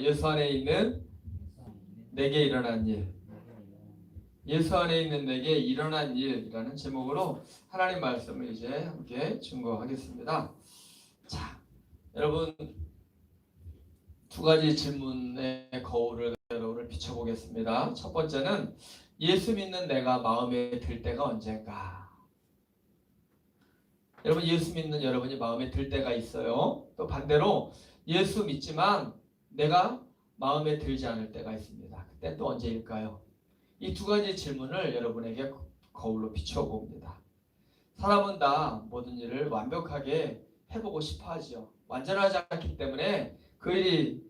예수 안에 있는 내게 일어난 일. 예수 안에 있는 내게 일어난 일이라는 제목으로 하나님 말씀을 이제 함께 증거하겠습니다. 자, 여러분 두 가지 질문의 거울을 여러분을 비춰보겠습니다. 첫 번째는 예수 믿는 내가 마음에 들 때가 언젠가? 여러분 예수 믿는 여러분이 마음에 들 때가 있어요. 또 반대로 예수 믿지만 내가 마음에 들지 않을 때가 있습니다. 그때 또 언제일까요? 이 두 가지 질문을 여러분에게 거울로 비추어 봅니다. 사람은 다 모든 일을 완벽하게 해보고 싶어 하죠. 완전하지 않기 때문에 그 일이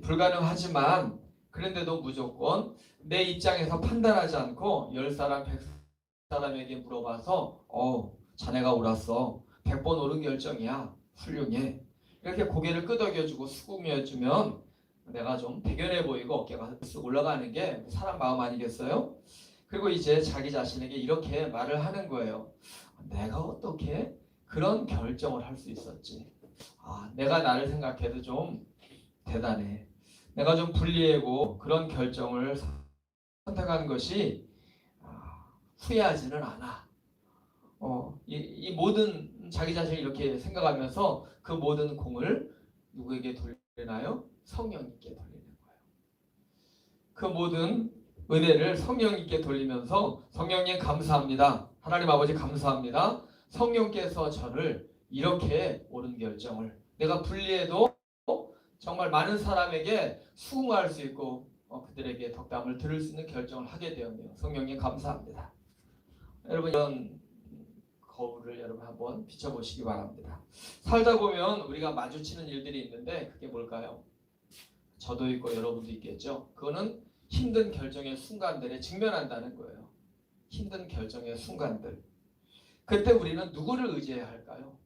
불가능하지만 그런데도 무조건 내 입장에서 판단하지 않고 10사람, 100사람에게 물어봐서 자네가 옳았어. 100번 옳은 결정이야. 훌륭해. 이렇게 고개를 끄덕여주고 수긍해주면 내가 좀 대견해 보이고 어깨가 쓱 올라가는 게 사람 마음 아니겠어요? 그리고 이제 자기 자신에게 이렇게 말을 하는 거예요. 내가 어떻게 그런 결정을 할 수 있었지? 내가 나를 생각해도 좀 대단해. 내가 좀 불리하고 그런 결정을 선택한 것이 후회하지는 않아. 이 모든 자기 자신을 이렇게 생각하면서 그 모든 공을 누구에게 돌리나요? 성령님께 돌리는 거예요. 그 모든 은혜를 성령님께 돌리면서 성령님 감사합니다. 하나님 아버지 감사합니다. 성령께서 저를 이렇게 옳은 결정을 내가 불리해도 정말 많은 사람에게 수긍할 수 있고 그들에게 덕담을 들을 수 있는 결정을 하게 되었네요. 성령님 감사합니다. 여러분 이런 거울을 여러분 한번 비춰보시기 바랍니다. 살다 보면 우리가 마주치는 일들이 있는데 그게 뭘까요? 저도 있고 여러분도 있겠죠. 그거는 힘든 결정의 순간들에 직면한다는 거예요. 힘든 결정의 순간들. 그때 우리는 누구를 의지해야 할까요?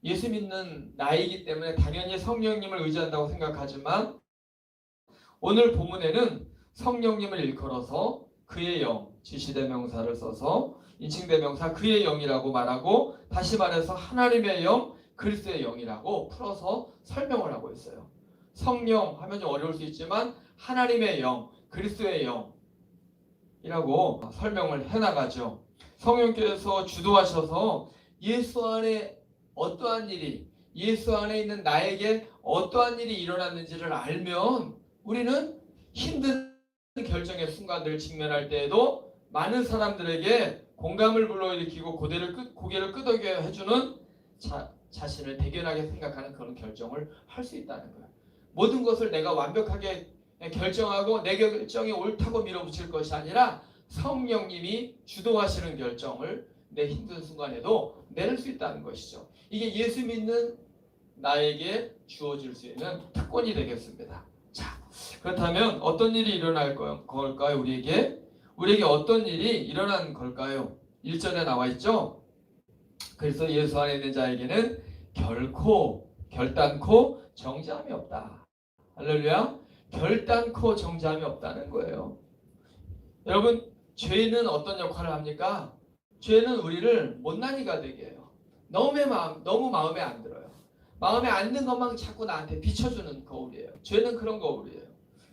예수 믿는 나이기 때문에 당연히 성령님을 의지한다고 생각하지만 오늘 본문에는 성령님을 일컬어서 그의 영, 지시대명사를 써서 인칭대명사 그의 영이라고 말하고 다시 말해서 하나님의 영, 그리스도의 영이라고 풀어서 설명을 하고 있어요. 성령 하면 좀 어려울 수 있지만 하나님의 영, 그리스도의 영이라고 설명을 해나가죠. 성령께서 주도하셔서 예수 안에 어떠한 일이 예수 안에 있는 나에게 어떠한 일이 일어났는지를 알면 우리는 힘든 결정의 순간들을 직면할 때에도 많은 사람들에게 공감을 불러일으키고 고개를 끄덕여 해주는 자신을 대견하게 생각하는 그런 결정을 할 수 있다는 거예요. 모든 것을 내가 완벽하게 결정하고 내 결정이 옳다고 밀어붙일 것이 아니라 성령님이 주도하시는 결정을 내 힘든 순간에도 내릴 수 있다는 것이죠. 이게 예수 믿는 나에게 주어질 수 있는 특권이 되겠습니다. 자, 그렇다면 어떤 일이 일어날 걸까요? 우리에게 어떤 일이 일어난 걸까요? 1절에 나와 있죠. 그래서 예수 안에 있는 자에게는 결단코 정죄함이 없다. 할렐루야. 결단코 정죄함이 없다는 거예요. 여러분 죄는 어떤 역할을 합니까? 죄는 우리를 못난이가 되게 해요. 너무 마음에 안 들어요. 마음에 안 든 것만 자꾸 나한테 비춰주는 거울이에요. 죄는 그런 거울이에요.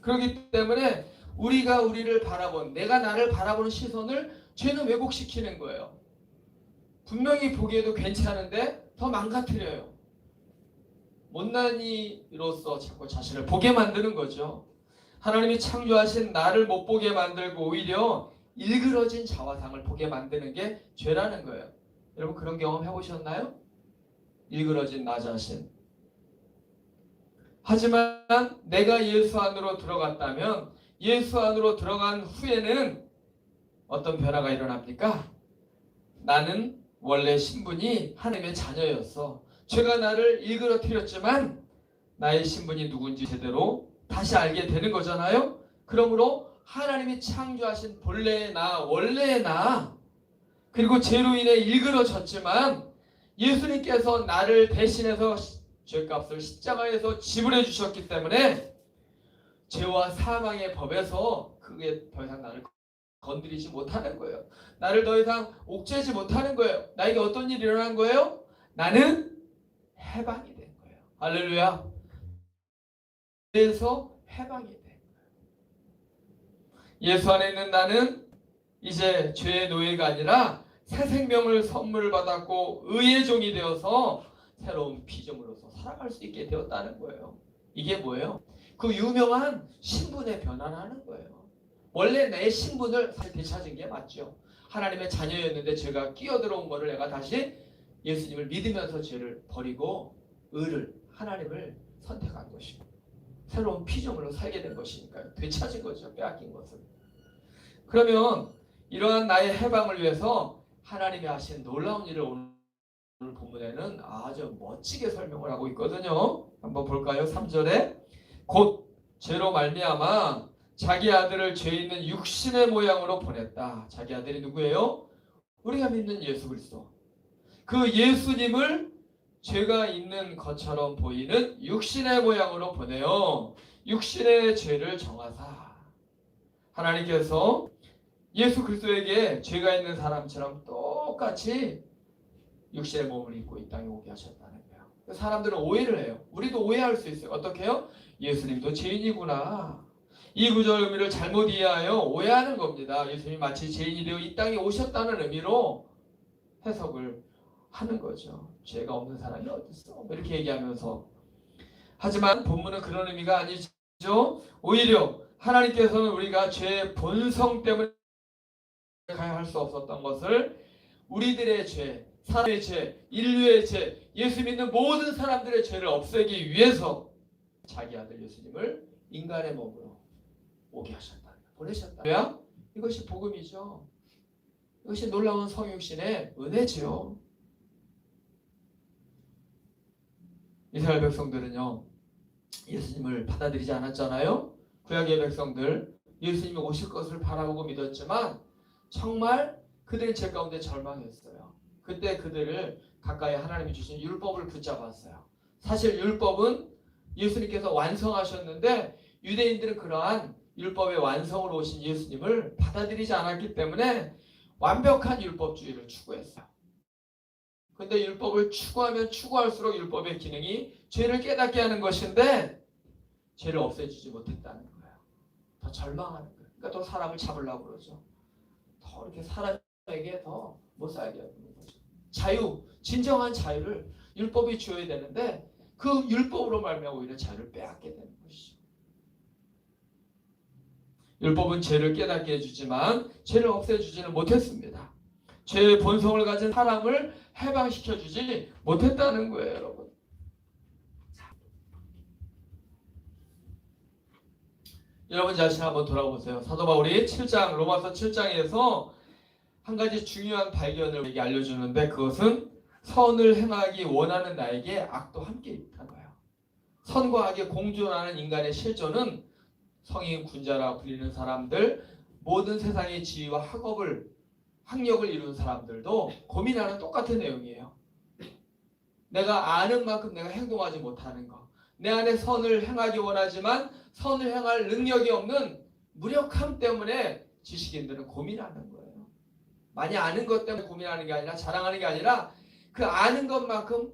그렇기 때문에 우리가 우리를 내가 나를 바라보는 시선을 죄는 왜곡시키는 거예요. 분명히 보기에도 괜찮은데 더 망가뜨려요. 못난이로서 자꾸 자신을 보게 만드는 거죠. 하나님이 창조하신 나를 못 보게 만들고 오히려 일그러진 자화상을 보게 만드는 게 죄라는 거예요. 여러분 그런 경험 해보셨나요? 일그러진 나 자신. 하지만 내가 예수 안으로 들어갔다면 예수 안으로 들어간 후에는 어떤 변화가 일어납니까? 나는 원래 신분이 하나님의 자녀였어. 죄가 나를 일그러뜨렸지만 나의 신분이 누군지 제대로 다시 알게 되는 거잖아요. 그러므로 하나님이 창조하신 본래의 나, 원래의 나, 그리고 죄로 인해 일그러졌지만 예수님께서 나를 대신해서 죄값을 십자가에서 지불해 주셨기 때문에 죄와 사망의 법에서 그게 더 이상 나를 건드리지 못하는 거예요. 나를 더 이상 옥죄지 못하는 거예요. 나에게 어떤 일이 일어난 거예요? 나는 해방이 된 거예요. 할렐루야. 그래서 해방이 돼. 예수 안에 있는 나는 이제 죄의 노예가 아니라 새 생명을 선물 받았고 의의 종이 되어서 새로운 피조물로서 살아갈 수 있게 되었다는 거예요. 이게 뭐예요? 그 유명한 신분의 변화라는 거예요. 원래 내 신분을 되찾은 게 맞죠. 하나님의 자녀였는데 죄가 끼어들어온 거를 내가 다시 예수님을 믿으면서 죄를 버리고 의를, 하나님을 선택한 것이고 새로운 피조물로 살게 된 것이니까요. 되찾은 거죠. 빼앗긴 것을. 그러면 이러한 나의 해방을 위해서 하나님이 하신 놀라운 일을 오늘 본문에는 아주 멋지게 설명을 하고 있거든요. 한번 볼까요? 3절에 곧 죄로 말미암아 자기 아들을 죄 있는 육신의 모양으로 보냈다. 자기 아들이 누구예요? 우리가 믿는 예수 그리스도. 그 예수님을 죄가 있는 것처럼 보이는 육신의 모양으로 보내요. 육신의 죄를 정하사 하나님께서 예수 그리스도에게 죄가 있는 사람처럼 똑같이 육신의 몸을 입고 이 땅에 오게 하셨다는 거예요. 사람들은 오해를 해요. 우리도 오해할 수 있어요. 어떻게 해요? 예수님도 죄인이구나. 이 구절 의미를 잘못 이해하여 오해하는 겁니다. 예수님이 마치 죄인이 되어 이 땅에 오셨다는 의미로 해석을 하는 거죠. 죄가 없는 사람이 어디 있어? 이렇게 얘기하면서. 하지만 본문은 그런 의미가 아니죠. 오히려 하나님께서는 우리가 죄의 본성 때문에 가야 할 수 없었던 것을 우리들의 죄, 사람의 죄, 인류의 죄, 예수 믿는 모든 사람들의 죄를 없애기 위해서 자기 아들 예수님을 인간의 몸으로 오게 하셨다. 보내셨다. 왜요? 이것이 복음이죠. 이것이 놀라운 성육신의 은혜죠. 이스라엘 백성들은요. 예수님을 받아들이지 않았잖아요. 구약의 백성들 예수님이 오실 것을 바라보고 믿었지만 정말 그들의 죄 가운데 절망했어요. 그때 그들을 가까이 하나님이 주신 율법을 붙잡았어요. 사실 율법은 예수님께서 완성하셨는데 유대인들은 그러한 율법의 완성으로 오신 예수님을 받아들이지 않았기 때문에 완벽한 율법주의를 추구했어요. 근데 율법을 추구하면 추구할수록 율법의 기능이 죄를 깨닫게 하는 것인데 죄를 없애주지 못했다는 거예요. 더 절망하는 거예요. 그러니까 더 사람을 잡으려고 그러죠. 더 이렇게 사람에게 더 못 살게 하는 거죠. 자유, 진정한 자유를 율법이 주어야 되는데 그 율법으로 말미암아 오히려 자유를 빼앗게 되는 것이죠. 율법은 죄를 깨닫게 해주지만 죄를 없애주지는 못했습니다. 죄의 본성을 가진 사람을 해방시켜주지 못했다는 거예요, 여러분. 여러분 자신 한번 돌아보세요. 사도 바울이 7장, 로마서 7장에서 한 가지 중요한 발견을 알려주는데 그것은 선을 행하기 원하는 나에게 악도 함께 있다는 거예요. 선과 악이 공존하는 인간의 실존은 성인 군자라 불리는 사람들, 모든 세상의 지위와 학력을 이룬 사람들도 고민하는 똑같은 내용이에요. 내가 아는 만큼 내가 행동하지 못하는 거. 내 안에 선을 행하기 원하지만 선을 행할 능력이 없는 무력함 때문에 지식인들은 고민하는 거예요. 많이 아는 것 때문에 고민하는 게 아니라 자랑하는 게 아니라 그 아는 것만큼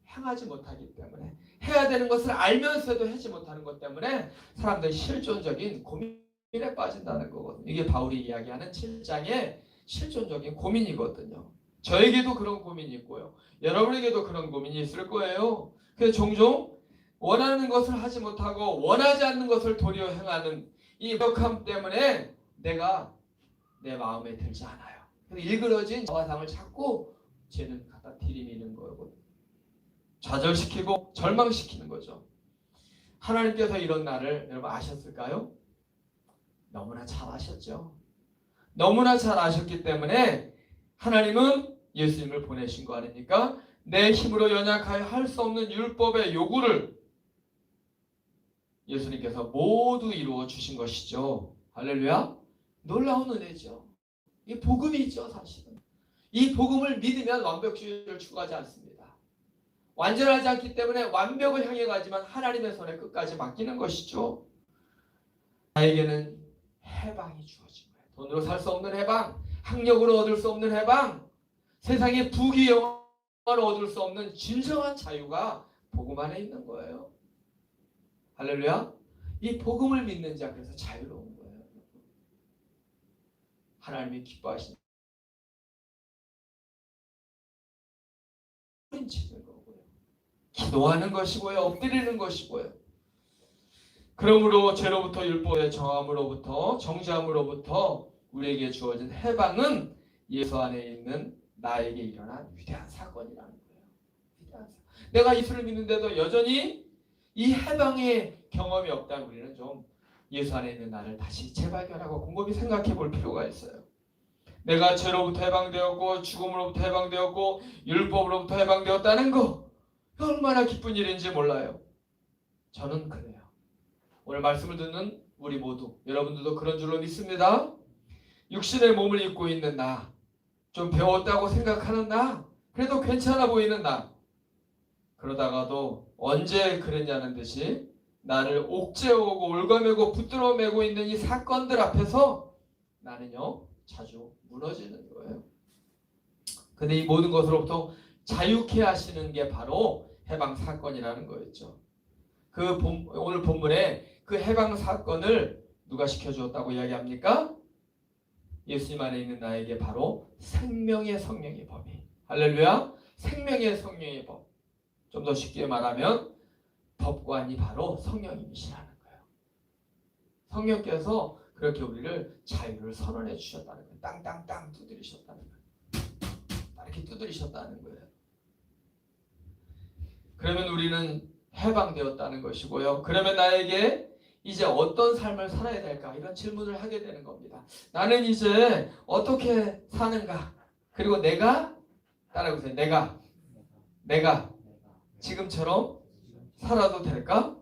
행하지 못하기 때문에 해야 되는 것을 알면서도 하지 못하는 것 때문에 사람들이 실존적인 고민에 빠진다는 거거든요. 이게 바울이 이야기하는 7장의 실존적인 고민이거든요. 저에게도 그런 고민이 있고요. 여러분에게도 그런 고민이 있을 거예요. 그래서 종종 원하는 것을 하지 못하고 원하지 않는 것을 도리어 행하는 이 무력함 때문에 내가 내 마음에 들지 않아요. 그래서 일그러진 저하상을 자꾸 죄는 갖다 들이미는 거고 좌절시키고 절망시키는 거죠. 하나님께서 이런 나를 여러분 아셨을까요? 너무나 잘 아셨죠. 너무나 잘 아셨기 때문에 하나님은 예수님을 보내신 거 아닙니까? 내 힘으로 연약하여 할 수 없는 율법의 요구를 예수님께서 모두 이루어 주신 것이죠. 할렐루야. 놀라운 은혜죠. 이 복음이죠, 사실은. 이 복음을 믿으면 완벽주의를 추구하지 않습니다. 완전하지 않기 때문에 완벽을 향해 가지만 하나님의 손에 끝까지 맡기는 것이죠. 나에게는 해방이 주어진 거예요. 돈으로 살 수 없는 해방, 학력으로 얻을 수 없는 해방, 세상의 부귀 영화로 얻을 수 없는 진정한 자유가 복음 안에 있는 거예요. 할렐루야. 이 복음을 믿는 자, 그래서 자유로운 거예요. 하나님이 기뻐하시는 치는 거고요. 기도하는 것이고요. 엎드리는 것이고요. 그러므로 죄로부터 율법의 정함으로부터 정죄함으로부터 우리에게 주어진 해방은 예수 안에 있는 나에게 일어난 위대한 사건이라는 거예요. 위대한 사건. 내가 예수를 믿는데도 여전히 이 해방의 경험이 없다면 우리는 좀 예수 안에 있는 나를 다시 재발견하고 곰곰이 생각해 볼 필요가 있어요. 내가 죄로부터 해방되었고 죽음으로부터 해방되었고 율법으로부터 해방되었다는 거, 얼마나 기쁜 일인지 몰라요. 저는 그래요. 오늘 말씀을 듣는 우리 모두, 여러분들도 그런 줄로 믿습니다. 육신의 몸을 입고 있는 나, 좀 배웠다고 생각하는 나, 그래도 괜찮아 보이는 나, 그러다가도 언제 그랬냐는 듯이 나를 옥죄어오고 올가매고 붙들어 매고 있는 이 사건들 앞에서 나는요 자주 무너지는 거예요. 근데 이 모든 것으로부터 자유케 하시는 게 바로 해방 사건이라는 거였죠. 오늘 본문에 그 해방 사건을 누가 시켜주었다고 이야기합니까? 예수님 안에 있는 나에게 바로 생명의 성령의 법이, 할렐루야, 생명의 성령의 법. 좀 더 쉽게 말하면 법관이 바로 성령님이시라는 거예요. 성령께서 그렇게 우리를 자유를 선언해 주셨다는 거예요. 땅땅땅 두드리셨다는 거예요. 이렇게 두드리셨다는 거예요. 그러면 우리는 해방되었다는 것이고요. 그러면 나에게 이제 어떤 삶을 살아야 될까? 이런 질문을 하게 되는 겁니다. 나는 이제 어떻게 사는가? 그리고 내가, 따라해보세요. 내가 지금처럼 살아도 될까?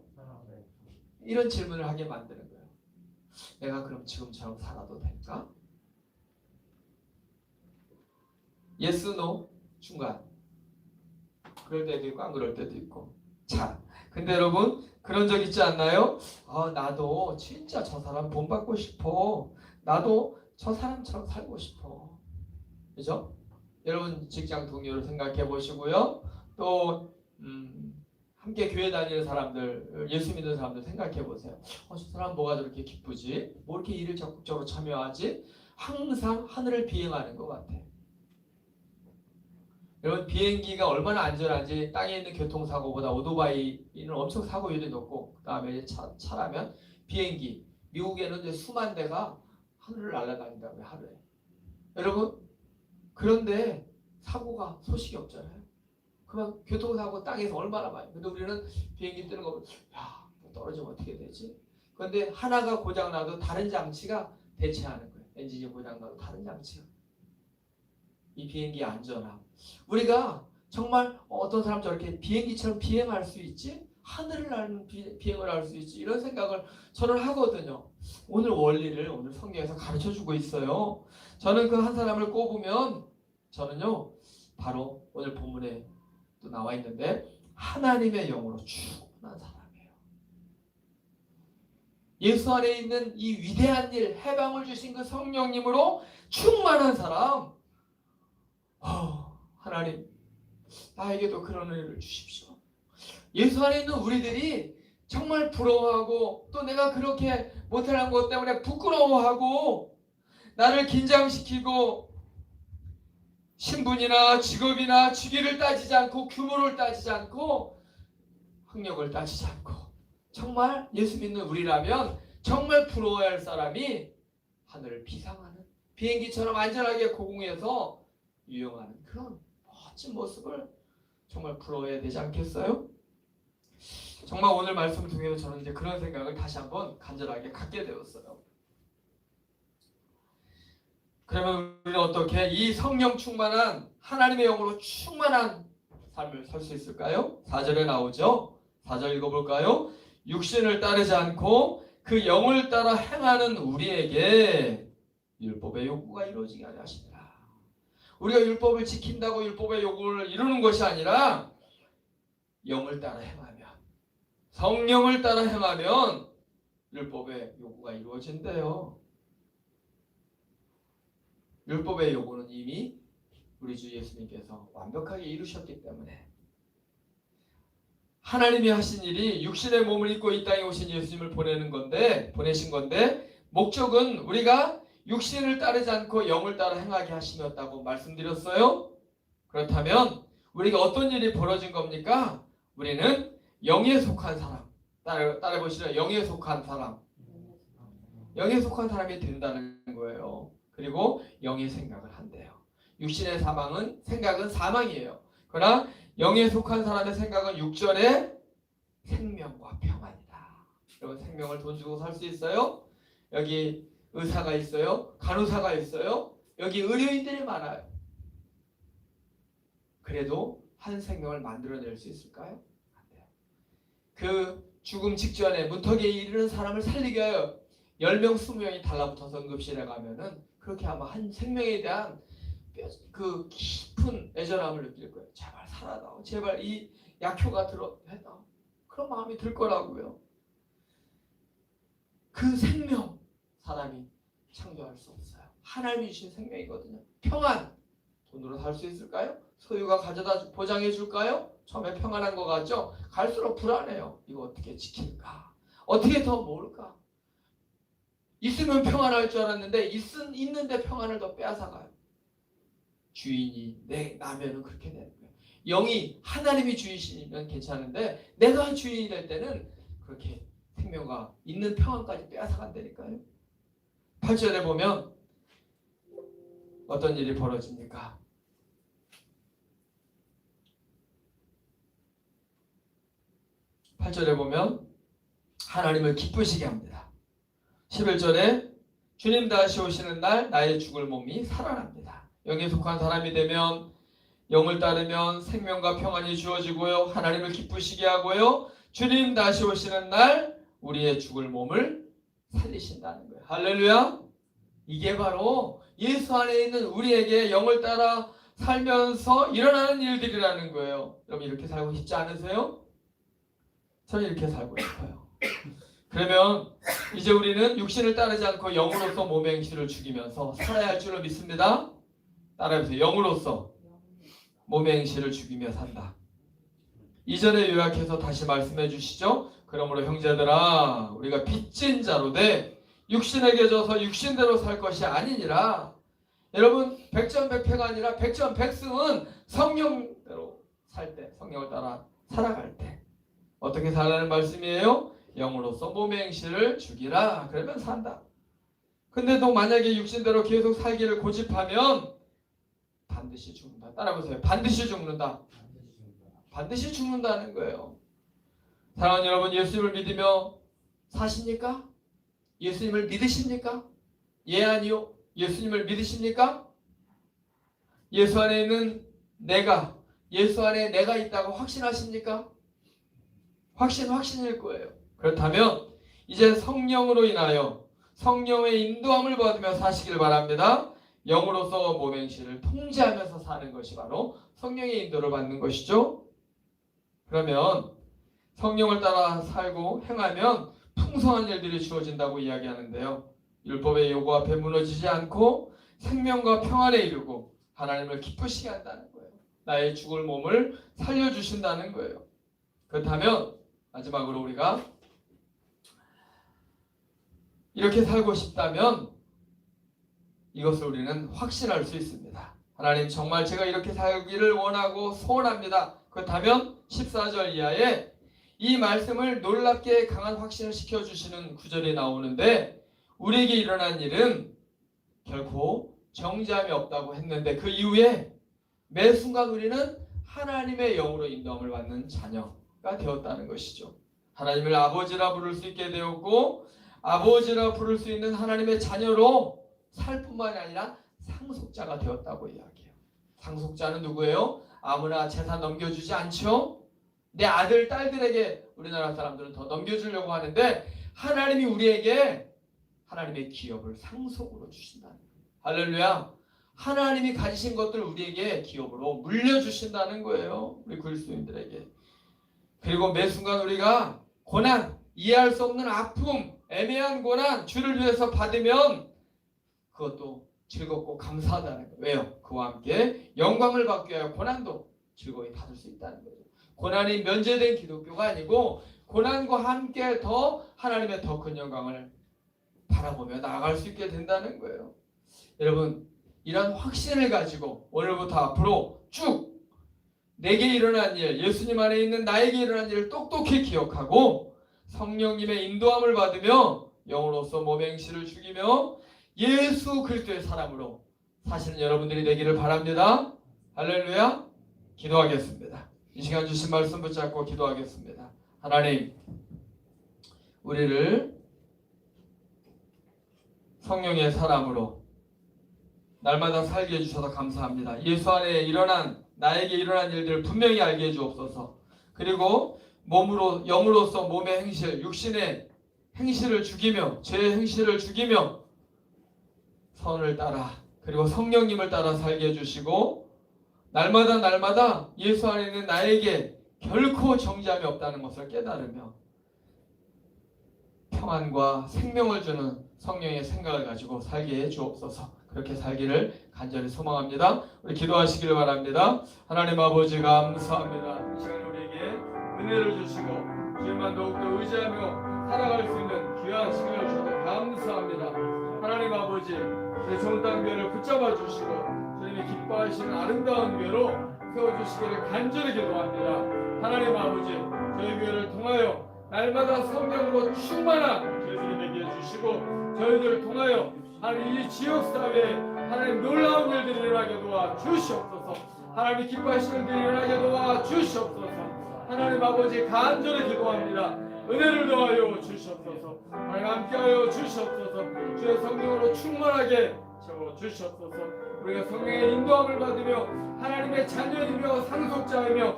이런 질문을 하게 만드는 거예요. 내가 그럼 지금처럼 살아도 될까? Yes, no, 중간. 그럴 때도 있고 안 그럴 때도 있고. 자, 근데 여러분 그런 적 있지 않나요? 나도 진짜 저 사람 본받고 싶어. 나도 저 사람처럼 살고 싶어. 그죠? 여러분 직장 동료를 생각해 보시고요. 또 함께 교회 다니는 사람들, 예수 믿는 사람들 생각해 보세요. 저 사람 뭐가 저렇게 기쁘지? 뭐 이렇게 일을 적극적으로 참여하지? 항상 하늘을 비행하는 것 같아. 여러분 비행기가 얼마나 안전한지, 땅에 있는 교통사고보다 오토바이는 엄청 사고율이 높고, 그 다음에 차라면 비행기, 미국에는 이제 수만 대가 하늘을 날아다닌다고요, 하루에. 여러분 그런데 사고가 소식이 없잖아요. 그만 교통사고 땅에서 얼마나 많이. 근데 우리는 비행기 뜨는 거 보면 떨어지면 어떻게 되지? 그런데 하나가 고장나도 다른 장치가 대체하는 거예요. 엔진이 고장나도 다른 장치가. 이 비행기의 안전함. 우리가 정말 어떤 사람 저렇게 비행기처럼 비행할 수 있지? 하늘을 나는 비행을 할 수 있지? 이런 생각을 저는 하거든요. 오늘 원리를 오늘 성경에서 가르쳐주고 있어요. 저는 그 한 사람을 꼽으면 저는요 바로 오늘 본문에 또 나와 있는데 하나님의 영으로 충만한 사람이에요. 예수 안에 있는 이 위대한 일, 해방을 주신 그 성령님으로 충만한 사람. 하나님 나에게도 그런 은혜를 주십시오. 예수 안에 있는 우리들이 정말 부러워하고 또 내가 그렇게 못하는 것 때문에 부끄러워하고 나를 긴장시키고 신분이나 직업이나 직위를 따지지 않고 규모를 따지지 않고 학력을 따지지 않고 정말 예수 믿는 우리라면 정말 부러워야 할 사람이 하늘을 비상하는 비행기처럼 안전하게 고공에서 유영하는 그런 멋진 모습을 정말 부러워해야 되지 않겠어요? 정말 오늘 말씀 통해서 저는 이제 그런 생각을 다시 한번 간절하게 갖게 되었어요. 그러면 우리는 어떻게 이 성령 충만한 하나님의 영으로 충만한 삶을 살 수 있을까요? 4절에 나오죠. 4절 읽어볼까요? 육신을 따르지 않고 그 영을 따라 행하는 우리에게 율법의 요구가 이루어지게 하려 하시니라. 우리가 율법을 지킨다고 율법의 요구를 이루는 것이 아니라 영을 따라 행하면, 성령을 따라 행하면 율법의 요구가 이루어진대요. 율법의 요구는 이미 우리 주 예수님께서 완벽하게 이루셨기 때문에 하나님이 하신 일이 육신의 몸을 입고 이 땅에 오신 예수님을 보내신 건데 목적은 우리가 육신을 따르지 않고 영을 따라 행하게 하심이었다고 말씀드렸어요. 그렇다면 우리가 어떤 일이 벌어진 겁니까? 우리는 영에 속한 사람, 따라보시죠. 영에 속한 사람, 영에 속한 사람이 된다는 거예요. 그리고 영의 생각을 한대요. 육신의 생각은 사망이에요. 그러나 영에 속한 사람의 생각은 6절에 생명과 평안이다. 여러분, 생명을 돈 주고 살 수 있어요? 여기 의사가 있어요. 간호사가 있어요. 여기 의료인들이 많아요. 그래도 한 생명을 만들어낼 수 있을까요? 안 돼요. 그 죽음 직전에 문턱에 이르는 사람을 살리게 하여 10명, 20명이 달라붙어서 응급실에 가면은 그렇게 아마 한 생명에 대한 그 깊은 애절함을 느낄 거예요. 제발 살아다오. 제발 이 약효가 들어했다. 그런 마음이 들 거라고요. 그 생명 사람이 창조할 수 없어요. 하나님이 주신 생명이거든요. 평안. 돈으로 살 수 있을까요? 소유가 가져다 보장해 줄까요? 처음에 평안한 것 같죠? 갈수록 불안해요. 이거 어떻게 지킬까? 어떻게 더 모을까? 있으면 평안할 줄 알았는데 있는데 평안을 더 빼앗아가요. 주인이 나면은 그렇게 되는 거예요. 영이 하나님이 주인이시면 괜찮은데 내가 주인이 될 때는 그렇게 생명과 있는 평안까지 빼앗아간다니까요. 8절에 보면 어떤 일이 벌어집니까? 8절에 보면 하나님을 기쁘시게 합니다. 11절에 주님 다시 오시는 날 나의 죽을 몸이 살아납니다. 영에 속한 사람이 되면 영을 따르면 생명과 평안이 주어지고요. 하나님을 기쁘시게 하고요. 주님 다시 오시는 날 우리의 죽을 몸을 살리신다는 거예요. 할렐루야. 이게 바로 예수 안에 있는 우리에게 영을 따라 살면서 일어나는 일들이라는 거예요. 여러분 이렇게 살고 싶지 않으세요? 저는 이렇게 살고 싶어요. 그러면 이제 우리는 육신을 따르지 않고 영으로서 몸의 행실을 죽이면서 살아야 할 줄로 믿습니다. 따라해보세요. 영으로서 몸의 행실을 죽이며 산다. 이전에 요약해서 다시 말씀해 주시죠. 그러므로 형제들아 우리가 빚진 자로 돼 육신에게 져서 육신대로 살 것이 아니니라. 여러분 백전백패가 아니라 백전백승은 성령대로 살 때, 성령을 따라 살아갈 때 어떻게 살라는 말씀이에요? 영으로서 몸의 행실을 죽이라. 그러면 산다. 근데도 만약에 육신대로 계속 살기를 고집하면 반드시 죽는다. 따라보세요. 반드시 죽는다. 반드시 죽는다는 거예요. 사랑하는 여러분, 예수님을 믿으며 사십니까? 예수님을 믿으십니까? 예, 아니요. 예수님을 믿으십니까? 예수 안에 있는 예수 안에 내가 있다고 확신하십니까? 확신일 거예요. 그렇다면 이제 성령으로 인하여 성령의 인도함을 받으며 사시길 바랍니다. 영으로서 몸의 행실을 통제하면서 사는 것이 바로 성령의 인도를 받는 것이죠. 그러면 성령을 따라 살고 행하면 풍성한 일들이 주어진다고 이야기하는데요. 율법의 요구 앞에 무너지지 않고 생명과 평안에 이르고 하나님을 기쁘시게 한다는 거예요. 나의 죽을 몸을 살려주신다는 거예요. 그렇다면 마지막으로 우리가 이렇게 살고 싶다면 이것을 우리는 확신할 수 있습니다. 하나님 정말 제가 이렇게 살기를 원하고 소원합니다. 그렇다면 14절 이하에 이 말씀을 놀랍게 강한 확신을 시켜주시는 구절이 나오는데 우리에게 일어난 일은 결코 정죄함이 없다고 했는데 그 이후에 매 순간 우리는 하나님의 영으로 인도함을 받는 자녀가 되었다는 것이죠. 하나님을 아버지라 부를 수 있게 되었고 아버지라 부를 수 있는 하나님의 자녀로 살 뿐만이 아니라 상속자가 되었다고 이야기해요. 상속자는 누구예요? 아무나 재산 넘겨주지 않죠? 내 아들, 딸들에게 우리나라 사람들은 더 넘겨주려고 하는데 하나님이 우리에게 하나님의 기업을 상속으로 주신다는 거예요. 할렐루야. 하나님이 가지신 것들 우리에게 기업으로 물려주신다는 거예요. 우리 그리스도인들에게. 그리고 매 순간 우리가 고난, 이해할 수 없는 아픔, 애매한 고난 주를 위해서 받으면 그것도 즐겁고 감사하다는 거예요. 왜요? 그와 함께 영광을 받기 위하여 고난도 즐거이 받을 수 있다는 거죠. 고난이 면제된 기독교가 아니고 고난과 함께 더 하나님의 더 큰 영광을 바라보며 나아갈 수 있게 된다는 거예요. 여러분, 이런 확신을 가지고 오늘부터 앞으로 쭉 내게 일어난 일, 예수님 안에 있는 나에게 일어난 일을 똑똑히 기억하고 성령님의 인도함을 받으며 영으로서 몸의 행실을 죽이며 예수 그리스도의 사람으로 사시는 여러분들이 되기를 바랍니다. 할렐루야. 기도하겠습니다. 이 시간 주신 말씀 붙잡고 기도하겠습니다. 하나님, 우리를 성령의 사람으로 날마다 살게 해주셔서 감사합니다. 예수 안에 나에게 일어난 일들을 분명히 알게 해주옵소서. 그리고 영으로서 몸의 행실, 육신의 행실을 죽이며 죄의 행실을 죽이며 선을 따라 그리고 성령님을 따라 살게 해주시고 날마다 예수 안에 있는 나에게 결코 정죄함이 없다는 것을 깨달으며 평안과 생명을 주는 성령의 생각을 가지고 살게 해주옵소서. 그렇게 살기를 간절히 소망합니다. 우리 기도하시기를 바랍니다. 하나님 아버지 감사합니다. 이 시간에 우리에게 은혜를 주시고 주님만 더욱더 의지하며 살아갈 수 있는 귀한 시간을 주셔서 감사합니다. 하나님 아버지, 내 정당 교회를 붙잡아 주시고 주님이 기뻐하시는 아름다운 교회로 세워주시기를 간절히 기도합니다. 하나님 아버지, 저희 교회를 통하여 날마다 성령으로 충만한 교회들이 되게 해주시고 저희들을 통하여 하나님 이 지역사회에 하나님 놀라운 일들이 일어나게 도와 주시옵소서. 하나님 기뻐하시는 일들이 일어나게 도와 주시옵소서. 하나님 아버지 간절히 기도합니다. 은혜를 더하여 주시옵소서. 하나님 함께하여 주시옵소서. 주의 성령으로 충만하게 채워 주시옵소서. 우리가 성령의 인도함을 받으며 하나님의 자녀이며 상속자이며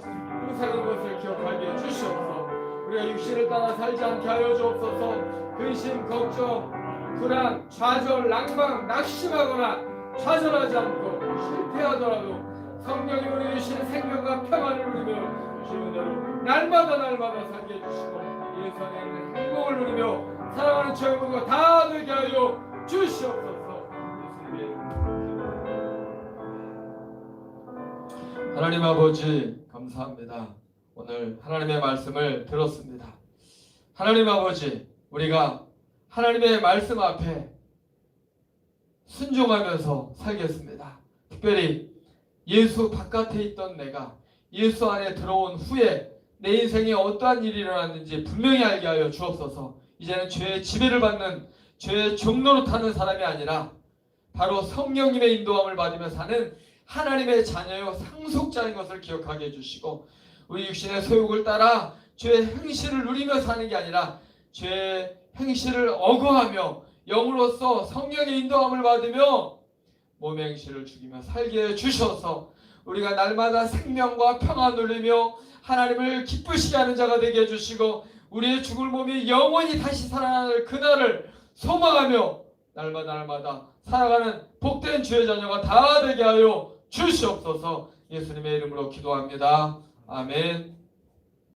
의사인 것을 기억하게 해주시옵소서. 우리가 육신을 따라 살지 않게 하여 주옵소서. 근심, 걱정, 불안, 좌절, 낭망, 낙심하거나 좌절하지 않고 실패하더라도 성령이 우리 주신 생명과 평안을 누리며 주님은 여러분 날마다 살게 해주시고 예수 안에 있는 행복을 누리며 사랑하는 저희 모두가 다 되게 하여 주시옵소서. 하나님 아버지 감사합니다. 오늘 하나님의 말씀을 들었습니다. 하나님 아버지, 우리가 하나님의 말씀 앞에 순종하면서 살겠습니다. 특별히 예수 바깥에 있던 내가 예수 안에 들어온 후에 내 인생에 어떠한 일이 일어났는지 분명히 알게 하여 주옵소서. 이제는 죄의 지배를 받는 죄의 종로로 타는 사람이 아니라 바로 성령님의 인도함을 받으며 사는 하나님의 자녀요 상속자인 것을 기억하게 해주시고 우리 육신의 소욕을 따라 죄의 행실을 누리며 사는 게 아니라 죄의 행실을 억어하며 영으로서 성령의 인도함을 받으며 몸의 행실을 죽이며 살게 해주셔서 우리가 날마다 생명과 평안 누리며 하나님을 기쁘시게 하는 자가 되게 해주시고 우리의 죽을 몸이 영원히 다시 살아날 그날을 소망하며 날마다 살아가는 복된 주의 자녀가 다 되게 하여 주시옵소서. 예수님의 이름으로 기도합니다. 아멘.